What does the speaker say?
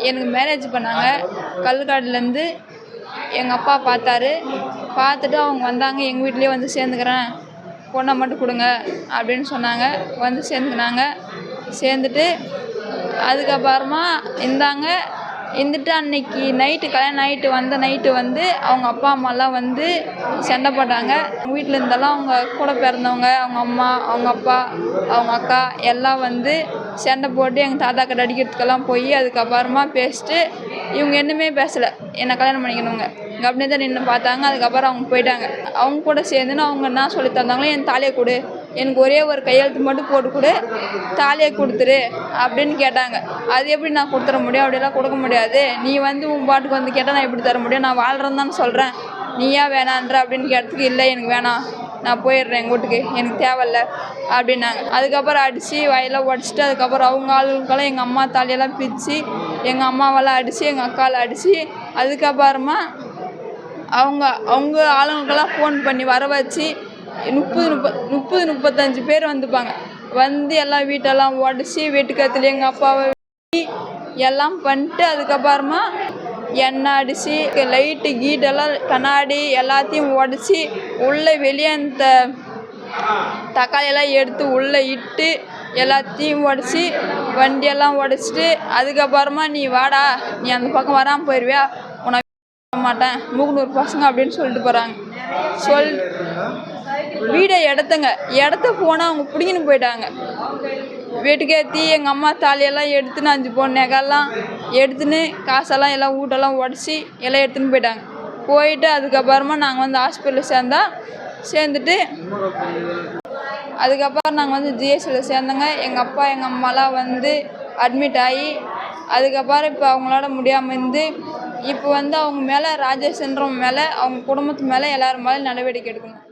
எனக்கு மேரேஜ் பண்ணாங்க. கல்லுக்காடுலேருந்து எங்கள் அப்பா பார்த்தாரு. பார்த்துட்டு அவங்க வந்தாங்க. எங்கள் வீட்லேயே வந்து சேர்ந்துக்கிறேன், பொண்ணை மட்டும் கொடுங்க அப்படின்னு சொன்னாங்க. வந்து சேர்ந்துக்கினாங்க. சேர்ந்துட்டு அதுக்கப்புறமா இருந்தாங்க. இருந்துட்டு அன்னைக்கு நைட்டு கல்யாணம் நைட்டு நைட்டு வந்து அவங்க அப்பா அம்மாலாம் வந்து சண்டை போட்டாங்க. அவங்க வீட்டில் இருந்தாலும் அவங்க கூட பிறந்தவங்க, அவங்க அம்மா, அவங்க அப்பா, அவங்க அக்கா எல்லாம் வந்து சண்டை போட்டு எங்கள் தாத்தா கிட்ட அடிக்கிறதுக்கெல்லாம் போய் அதுக்கப்புறமா பேசிட்டு இவங்க என்னமே பேசலை. என்னை கல்யாணம் பண்ணிக்கணுங்க அப்படியே தான் நின்று பார்த்தாங்க. அதுக்கப்புறம் அவங்க போயிட்டாங்க. அவங்க கூட சேர்ந்துன்னு அவங்க என்ன சொல்லி தந்தாங்களோ, என் தாலியை கொடு, எனக்கு ஒரே ஒரு கையெழுத்து மட்டும் போட்டு கொடு, தாலியை கொடுத்துரு அப்படின்னு கேட்டாங்க. அது எப்படி நான் கொடுத்துட முடியும்? அப்படியெல்லாம் கொடுக்க முடியாது. நீ வந்து உன் பாட்டுக்கு வந்து கேட்டால் நான் எப்படி தர முடியும்? நான் வாழ்கிறேன்னு தானே சொல்கிறேன், நீ ஏன் வேணான்ற அப்படின்னு கேட்டதுக்கு, இல்லை எனக்கு வேணாம், நான் போயிடுறேன் எங்கள் வீட்டுக்கு, எனக்கு தேவையில்ல அப்படின்னாங்க. அதுக்கப்புறம் அடித்து வயலாம் உடச்சிட்டு அதுக்கப்புறம் அவங்க ஆளுங்களுக்கெல்லாம் எங்கள் அம்மா தாலியெல்லாம் பிரித்து எங்கள் அம்மாவெல்லாம் அடித்து எங்கள் அக்காவில் அடித்து அதுக்கப்புறமா அவங்க ஆளுங்களுக்கெல்லாம் ஃபோன் பண்ணி வர வச்சு 30-35 பேர் வந்துப்பாங்க. வந்து எல்லாம் வீட்டெல்லாம் உடச்சி வெட்டுக்கத்தில் எங்கள் அப்பாவை எல்லாம் பண்ணிட்டு அதுக்கப்புறமா எண்ணெய் அடித்து லைட்டு கீட்டெல்லாம் கண்ணாடி எல்லாத்தையும் உடச்சி உள்ளே வெளியே அந்த தக்காளியெல்லாம் எடுத்து உள்ளே இட்டு எல்லாத்தையும் உடச்சி வண்டியெல்லாம் உடச்சிட்டு அதுக்கப்புறமா நீ வாடா, நீ அந்த பக்கம் வராமல் போயிடுவியா, உன்னை மாட்டேன், மூக்குனூர் பசங்க அப்படின்னு சொல்லிட்டு போகிறாங்க. வீடை இடத்த போனால் அவங்க பிடிங்கின்னு போயிட்டாங்க. வீட்டுக்கேற்றி எங்கள் அம்மா தாலியெல்லாம் எடுத்துன்னு 5 பவுன் நகைலாம் எடுத்துன்னு காசெல்லாம் எல்லாம் வீட்டெல்லாம் உடச்சி எல்லாம் எடுத்துன்னு போயிட்டாங்க. போயிட்டு அதுக்கப்புறமா நாங்கள் வந்து ஹாஸ்பிட்டலில் சேர்ந்துட்டு அதுக்கப்புறம் நாங்கள் வந்து ஜிஹெச்சில் சேர்ந்தோங்க. எங்கள் அப்பா எங்கள் அம்மாலாம் வந்து அட்மிட் ஆகி அதுக்கப்புறம் இப்போ அவங்களால முடியாமல் இருந்து இப்போ வந்து அவங்க மேலே ராஜேஷ்ன்றவங்க மேலே அவங்க குடும்பத்து மேலே எல்லாரும் மேலே நடவடிக்கை எடுக்கணும்.